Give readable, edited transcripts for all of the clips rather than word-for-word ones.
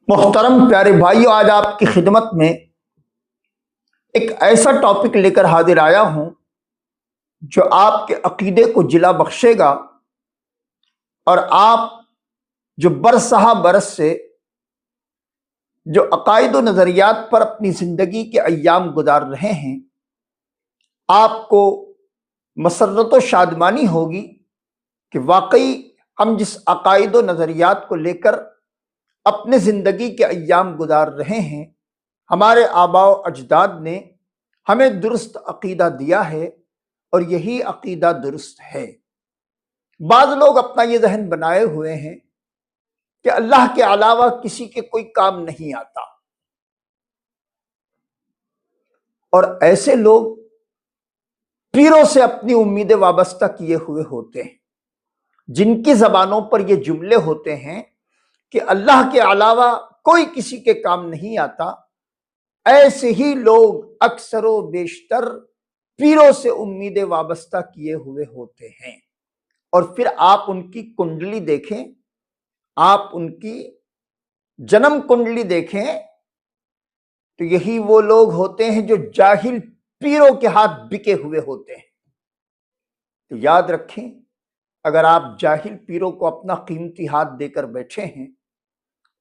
محترم پیارے بھائیو، آج آپ کی خدمت میں ایک ایسا ٹاپک لے کر حاضر آیا ہوں جو آپ کے عقیدے کو جلا بخشے گا اور آپ جو برسہ برس سے جو عقائد و نظریات پر اپنی زندگی کے ایام گزار رہے ہیں، آپ کو مسرت و شادمانی ہوگی کہ واقعی ہم جس عقائد و نظریات کو لے کر اپنے زندگی کے ایام گزار رہے ہیں، ہمارے آباء و اجداد نے ہمیں درست عقیدہ دیا ہے اور یہی عقیدہ درست ہے۔ بعض لوگ اپنا یہ ذہن بنائے ہوئے ہیں کہ اللہ کے علاوہ کسی کے کوئی کام نہیں آتا، اور ایسے لوگ پیروں سے اپنی امیدیں وابستہ کیے ہوئے ہوتے ہیں، جن کی زبانوں پر یہ جملے ہوتے ہیں کہ اللہ کے علاوہ کوئی کسی کے کام نہیں آتا۔ ایسے ہی لوگ اکثر و بیشتر پیروں سے امیدیں وابستہ کیے ہوئے ہوتے ہیں، اور پھر آپ ان کی کنڈلی دیکھیں، آپ ان کی جنم کنڈلی دیکھیں تو یہی وہ لوگ ہوتے ہیں جو جاہل پیروں کے ہاتھ بکے ہوئے ہوتے ہیں۔ تو یاد رکھیں، اگر آپ جاہل پیروں کو اپنا قیمتی ہاتھ دے کر بیٹھے ہیں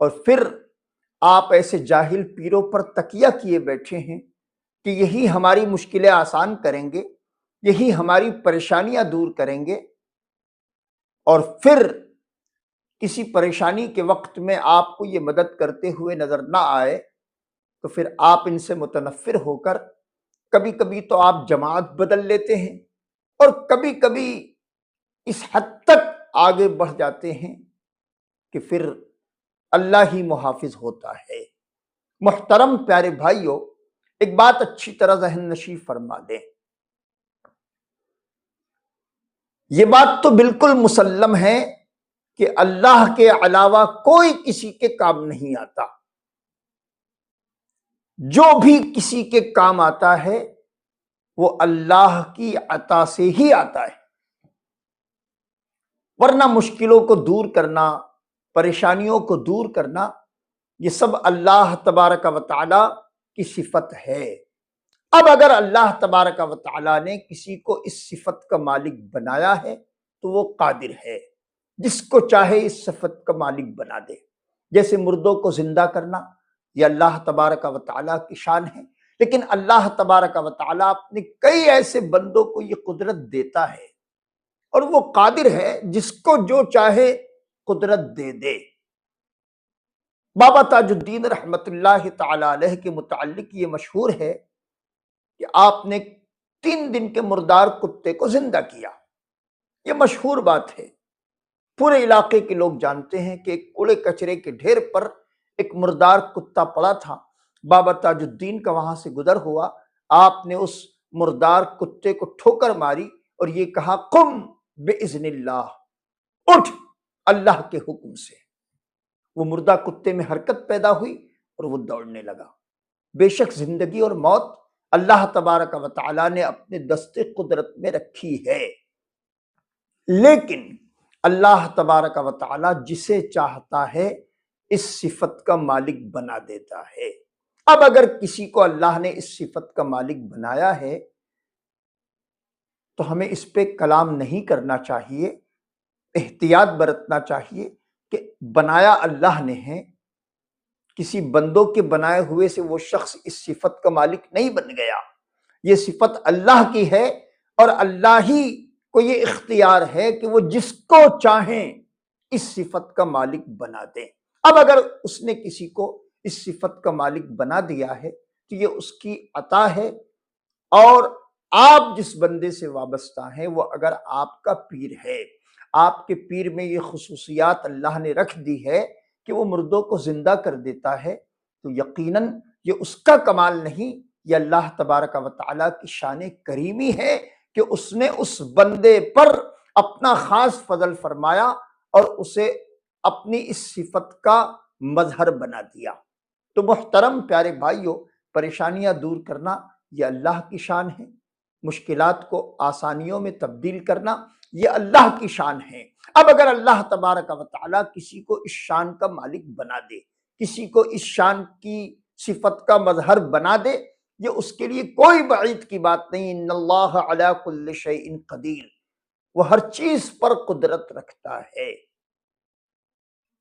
اور پھر آپ ایسے جاہل پیروں پر تکیہ کیے بیٹھے ہیں کہ یہی ہماری مشکلیں آسان کریں گے، یہی ہماری پریشانیاں دور کریں گے، اور پھر کسی پریشانی کے وقت میں آپ کو یہ مدد کرتے ہوئے نظر نہ آئے، تو پھر آپ ان سے متنفر ہو کر کبھی کبھی تو آپ جماعت بدل لیتے ہیں، اور کبھی کبھی اس حد تک آگے بڑھ جاتے ہیں کہ پھر اللہ ہی محافظ ہوتا ہے۔ محترم پیارے بھائیو، ایک بات اچھی طرح ذہن نشین فرما دیں، یہ بات تو بالکل مسلم ہے کہ اللہ کے علاوہ کوئی کسی کے کام نہیں آتا۔ جو بھی کسی کے کام آتا ہے وہ اللہ کی عطا سے ہی آتا ہے، ورنہ مشکلوں کو دور کرنا، پریشانیوں کو دور کرنا، یہ سب اللہ تبارک و تعالی کی صفت ہے۔ اب اگر اللہ تبارک و تعالی نے کسی کو اس صفت کا مالک بنایا ہے تو وہ قادر ہے، جس کو چاہے اس صفت کا مالک بنا دے۔ جیسے مردوں کو زندہ کرنا، یہ اللہ تبارک و تعالی کی شان ہے، لیکن اللہ تبارک و تعالی اپنے کئی ایسے بندوں کو یہ قدرت دیتا ہے، اور وہ قادر ہے جس کو جو چاہے قدرت دے دے۔ بابا تاج الدین رحمت اللہ تعالی علیہ کے متعلق یہ مشہور ہے کہ آپ نے 3 دن کے مردار کتے کو زندہ کیا۔ یہ مشہور بات ہے، پورے علاقے کے لوگ جانتے ہیں کہ ایک کوڑے کچرے کے ڈھیر پر ایک مردار کتا پڑا تھا۔ بابا تاج الدین کا وہاں سے گزر ہوا، آپ نے اس مردار کتے کو ٹھوکر ماری اور یہ کہا، قم باذن اللہ، اٹھ اللہ کے حکم سے۔ وہ مردہ کتے میں حرکت پیدا ہوئی اور وہ دوڑنے لگا۔ بے شک زندگی اور موت اللہ تبارک و تعالی نے اپنے دست قدرت میں رکھی ہے، لیکن اللہ تبارک و تعالی جسے چاہتا ہے اس صفت کا مالک بنا دیتا ہے۔ اب اگر کسی کو اللہ نے اس صفت کا مالک بنایا ہے تو ہمیں اس پہ کلام نہیں کرنا چاہیے، احتیاط برتنا چاہیے کہ بنایا اللہ نے ہے، کسی بندوں کے بنائے ہوئے سے وہ شخص اس صفت کا مالک نہیں بن گیا۔ یہ صفت اللہ کی ہے، اور اللہ ہی کو یہ اختیار ہے کہ وہ جس کو چاہیں اس صفت کا مالک بنا دیں۔ اب اگر اس نے کسی کو اس صفت کا مالک بنا دیا ہے تو یہ اس کی عطا ہے، اور آپ جس بندے سے وابستہ ہیں وہ اگر آپ کا پیر ہے، آپ کے پیر میں یہ خصوصیات اللہ نے رکھ دی ہے کہ وہ مردوں کو زندہ کر دیتا ہے، تو یقیناً یہ اس کا کمال نہیں، یہ اللہ تبارک و تعالیٰ کی شان کریمی ہے کہ اس نے اس بندے پر اپنا خاص فضل فرمایا اور اسے اپنی اس صفت کا مظہر بنا دیا۔ تو محترم پیارے بھائیوں، پریشانیاں دور کرنا یہ اللہ کی شان ہے، مشکلات کو آسانیوں میں تبدیل کرنا یہ اللہ کی شان ہے۔ اب اگر اللہ تبارک و تعالیٰ کسی کو اس شان کا مالک بنا دے، کسی کو اس شان کی صفت کا مظہر بنا دے، یہ اس کے لیے کوئی بعید کی بات نہیں۔ ان اللہ علی کل شیء قدیر، وہ ہر چیز پر قدرت رکھتا ہے۔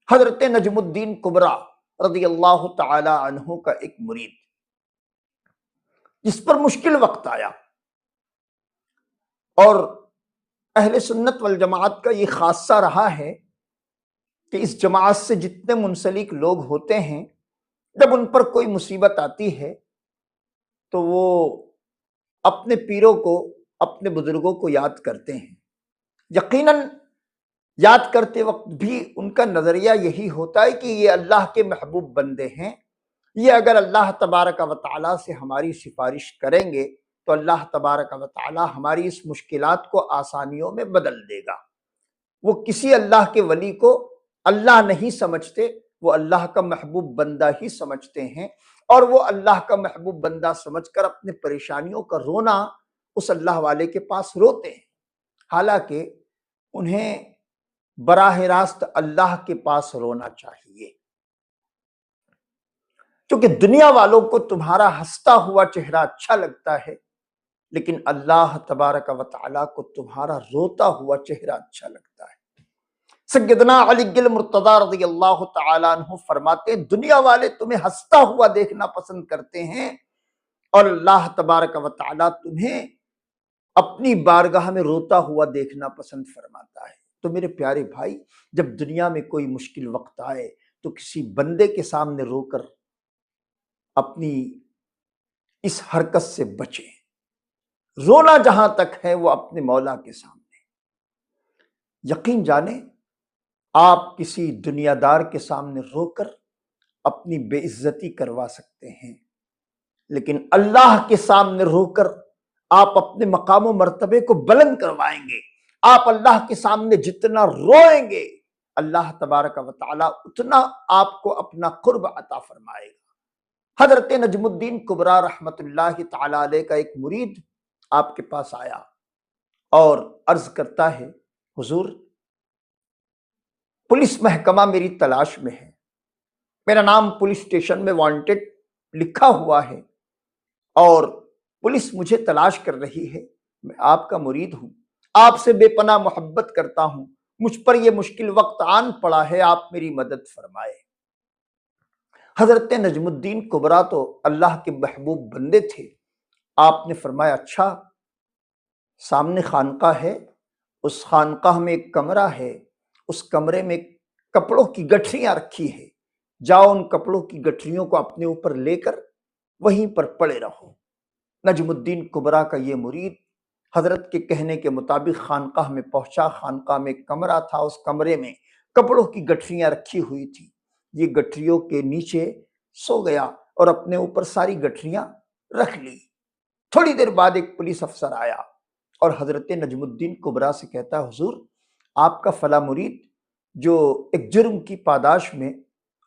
حضرت نجم الدین کبریٰ رضی اللہ تعالی عنہ کا ایک مرید، جس پر مشکل وقت آیا، اور اہل سنت والجماعت کا یہ خاصہ رہا ہے کہ اس جماعت سے جتنے منسلک لوگ ہوتے ہیں، جب ان پر کوئی مصیبت آتی ہے تو وہ اپنے پیروں کو، اپنے بزرگوں کو یاد کرتے ہیں۔ یقیناً یاد کرتے وقت بھی ان کا نظریہ یہی ہوتا ہے کہ یہ اللہ کے محبوب بندے ہیں، یہ اگر اللہ تبارک و تعالیٰ سے ہماری سفارش کریں گے تو اللہ تبارک و تعالیٰ ہماری اس مشکلات کو آسانیوں میں بدل دے گا۔ وہ کسی اللہ کے ولی کو اللہ نہیں سمجھتے، وہ اللہ کا محبوب بندہ ہی سمجھتے ہیں، اور وہ اللہ کا محبوب بندہ سمجھ کر اپنے پریشانیوں کا رونا اس اللہ والے کے پاس روتے ہیں، حالانکہ انہیں براہ راست اللہ کے پاس رونا چاہیے، کیونکہ دنیا والوں کو تمہارا ہنستا ہوا چہرہ اچھا لگتا ہے، لیکن اللہ تبارک و تعالیٰ کو تمہارا روتا ہوا چہرہ اچھا لگتا ہے۔ سیدنا علی المرتضیٰ رضی اللہ تعالیٰ عنہ فرماتے ہیں، دنیا والے تمہیں ہنستا ہوا دیکھنا پسند کرتے ہیں، اور اللہ تبارک و تعالیٰ تمہیں اپنی بارگاہ میں روتا ہوا دیکھنا پسند فرماتا ہے۔ تو میرے پیارے بھائی، جب دنیا میں کوئی مشکل وقت آئے تو کسی بندے کے سامنے رو کر اپنی اس حرکت سے بچیں۔ رونا جہاں تک ہے وہ اپنے مولا کے سامنے۔ یقین جانیں، آپ کسی دنیا دار کے سامنے رو کر اپنی بے عزتی کروا سکتے ہیں، لیکن اللہ کے سامنے رو کر آپ اپنے مقام و مرتبے کو بلند کروائیں گے۔ آپ اللہ کے سامنے جتنا روئیں گے، اللہ تبارک و تعالیٰ اتنا آپ کو اپنا قرب عطا فرمائے گا۔ حضرت نجم الدین کبریٰ رحمت اللہ تعالی علیہ کا ایک مرید آپ کے پاس آیا اور عرض کرتا ہے، حضور پولیس محکمہ میری تلاش میں ہے، میرا نام پولیس اسٹیشن میں وانٹڈ لکھا ہوا ہے، اور پولیس مجھے تلاش کر رہی ہے، میں آپ کا مرید ہوں، آپ سے بے پناہ محبت کرتا ہوں، مجھ پر یہ مشکل وقت آن پڑا ہے، آپ میری مدد فرمائے۔ حضرت نجم الدین کبریٰ تو اللہ کے محبوب بندے تھے، آپ نے فرمایا، اچھا، سامنے خانقاہ ہے، اس خانقاہ میں ایک کمرہ ہے، اس کمرے میں کپڑوں کی گٹھریاں رکھی ہے، جاؤ ان کپڑوں کی گٹھریوں کو اپنے اوپر لے کر وہیں پر پڑے رہو۔ نجم الدین کبریٰ کا یہ مرید حضرت کے کہنے کے مطابق خانقاہ میں پہنچا۔ خانقاہ میں ایک کمرہ تھا، اس کمرے میں کپڑوں کی گٹھریاں رکھی ہوئی تھی، یہ گٹھریوں کے نیچے سو گیا اور اپنے اوپر ساری گٹھریاں رکھ لی۔ تھوڑی دیر بعد ایک پولیس افسر آیا اور حضرت نجم الدین کبریٰ سے کہتا ہے، حضور آپ کا فلاں مرید جو ایک جرم کی پاداش میں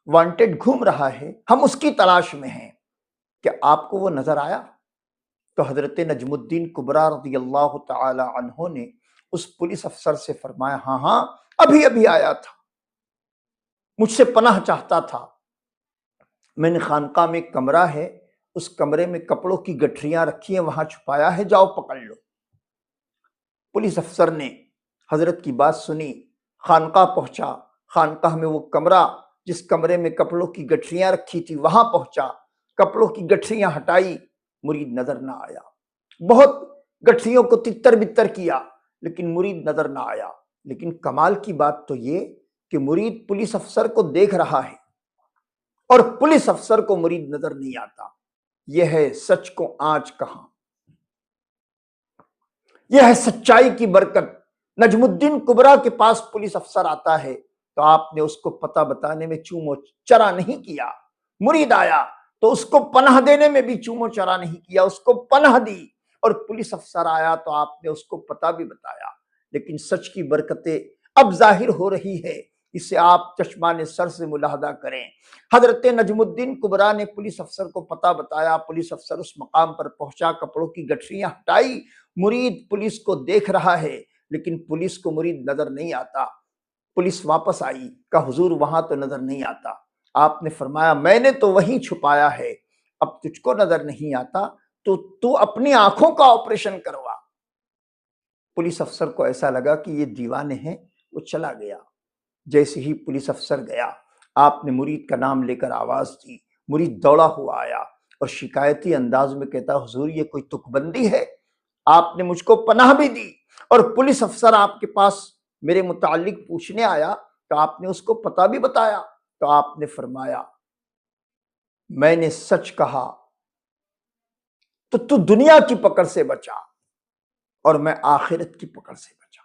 وانٹڈ گھوم رہا ہے، ہم اس کی تلاش میں ہیں، کہ آپ کو وہ نظر آیا؟ تو حضرت نجم الدین کبریٰ رضی اللہ تعالی عنہ نے اس پولیس افسر سے فرمایا، ہاں ہاں، ابھی ابھی آیا تھا، مجھ سے پناہ چاہتا تھا، میں نے خانقاہ میں ایک کمرہ ہے، اس کمرے میں کپڑوں کی گٹھریاں رکھی ہیں، وہاں چھپایا ہے، جاؤ پکڑ لو۔ پولیس افسر نے حضرت کی بات سنی، خانقاہ پہنچا، خانقاہ میں وہ کمرہ جس کمرے میں کپڑوں کی گٹھریاں رکھی تھی وہاں پہنچا، کپڑوں کی گٹھریاں ہٹائی، مرید نظر نہ آیا۔ بہت گٹھریوں کو تتر بتر کیا لیکن مرید نظر نہ آیا۔ لیکن کمال کی بات تو یہ کہ مرید پولیس افسر کو دیکھ رہا ہے اور پولیس افسر کو مرید نظر نہیں آتا۔ یہ ہے سچ کو آنچ کہاں، یہ ہے سچائی کی برکت۔ نجم الدین کبریٰ کے پاس پولیس افسر آتا ہے تو آپ نے اس کو پتہ بتانے میں چوم و چرا نہیں کیا، مرید آیا تو اس کو پناہ دینے میں بھی چوم و چرا نہیں کیا، اس کو پناہ دی، اور پولیس افسر آیا تو آپ نے اس کو پتہ بھی بتایا۔ لیکن سچ کی برکتیں اب ظاہر ہو رہی ہے، اسے آپ چشمان سر سے ملاحظہ کریں۔ حضرت نجم الدین کبریٰ نے پولیس افسر کو پتہ بتایا، پولیس افسر اس مقام پر پہنچا، کپڑوں کی گٹھریاں ہٹائی، مرید پولیس کو دیکھ رہا ہے لیکن پولیس کو مرید نظر نہیں آتا۔ پولیس واپس آئی، کہا حضور وہاں تو نظر نہیں آتا۔ آپ نے فرمایا میں نے تو وہیں چھپایا ہے، اب تجھ کو نظر نہیں آتا تو اپنی آنکھوں کا آپریشن کروا۔ پولیس افسر کو ایسا لگا کہ یہ دیوانے ہیں، وہ چلا گیا۔ جیسے ہی پولیس افسر گیا، آپ نے مرید کا نام لے کر آواز دی، مرید دوڑا ہوا آیا اور شکایتی انداز میں کہتا حضور یہ کوئی تک بندی ہے، آپ نے مجھ کو پناہ بھی دی اور پولیس افسر آپ کے پاس میرے متعلق پوچھنے آیا تو آپ نے اس کو پتہ بھی بتایا۔ تو آپ نے فرمایا میں نے سچ کہا تو دنیا کی پکڑ سے بچا اور میں آخرت کی پکڑ سے بچا۔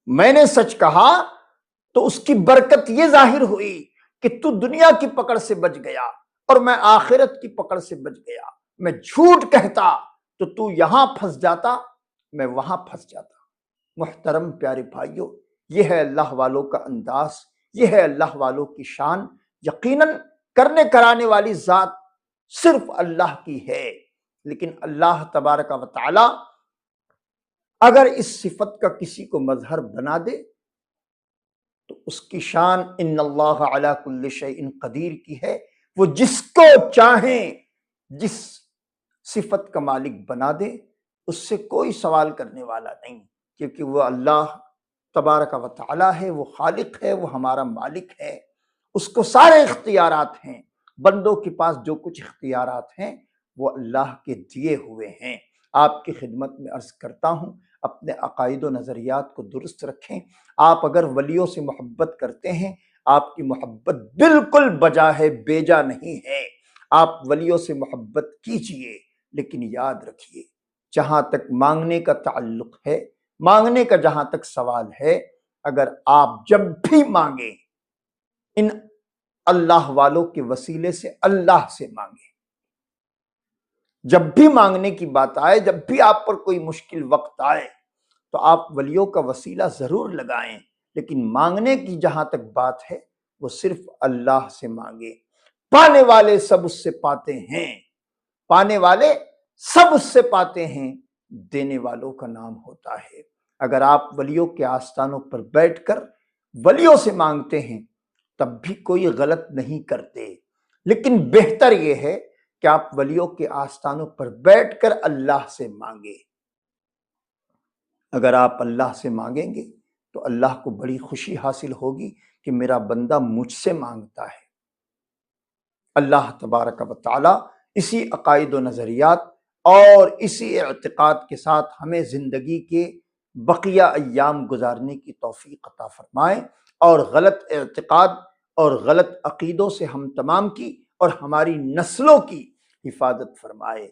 میں نے سچ کہا تو اس کی برکت یہ ظاہر ہوئی کہ تو دنیا کی پکڑ سے بچ گیا اور میں آخرت کی پکڑ سے بچ گیا۔ میں جھوٹ کہتا تو یہاں پھنس جاتا، میں وہاں پھنس جاتا۔ محترم پیارے بھائیوں، یہ ہے اللہ والوں کا انداز، یہ ہے اللہ والوں کی شان۔ یقیناً کرنے کرانے والی ذات صرف اللہ کی ہے، لیکن اللہ تبارک و تعالی اگر اس صفت کا کسی کو مظہر بنا دے تو اس کی شان ان اللہ علی کل شیء قدیر کی ہے۔ وہ جس کو چاہیں جس صفت کا مالک بنا دے، اس سے کوئی سوال کرنے والا نہیں، کیونکہ وہ اللہ تبارک و تعالی ہے، وہ خالق ہے، وہ ہمارا مالک ہے، اس کو سارے اختیارات ہیں۔ بندوں کے پاس جو کچھ اختیارات ہیں وہ اللہ کے دیے ہوئے ہیں۔ آپ کی خدمت میں عرض کرتا ہوں اپنے عقائد و نظریات کو درست رکھیں۔ آپ اگر ولیوں سے محبت کرتے ہیں، آپ کی محبت بالکل بجا ہے، بیجا نہیں ہے۔ آپ ولیوں سے محبت کیجئے، لیکن یاد رکھیے جہاں تک مانگنے کا تعلق ہے، مانگنے کا جہاں تک سوال ہے، اگر آپ جب بھی مانگیں ان اللہ والوں کے وسیلے سے اللہ سے مانگیں۔ جب بھی مانگنے کی بات آئے، جب بھی آپ پر کوئی مشکل وقت آئے تو آپ ولیوں کا وسیلہ ضرور لگائیں، لیکن مانگنے کی جہاں تک بات ہے وہ صرف اللہ سے مانگیں۔ پانے والے سب اس سے پاتے ہیں، پانے والے سب اس سے پاتے ہیں، دینے والوں کا نام ہوتا ہے۔ اگر آپ ولیوں کے آستانوں پر بیٹھ کر ولیوں سے مانگتے ہیں تب بھی کوئی غلط نہیں کرتے، لیکن بہتر یہ ہے کہ آپ ولیوں کے آستانوں پر بیٹھ کر اللہ سے مانگیں۔ اگر آپ اللہ سے مانگیں گے تو اللہ کو بڑی خوشی حاصل ہوگی کہ میرا بندہ مجھ سے مانگتا ہے۔ اللہ تبارک و تعالی اسی عقائد و نظریات اور اسی اعتقاد کے ساتھ ہمیں زندگی کے بقیہ ایام گزارنے کی توفیق عطا فرمائے اور غلط اعتقاد اور غلط عقیدوں سے ہم تمام کی اور ہماری نسلوں کی حفاظت فرمائے۔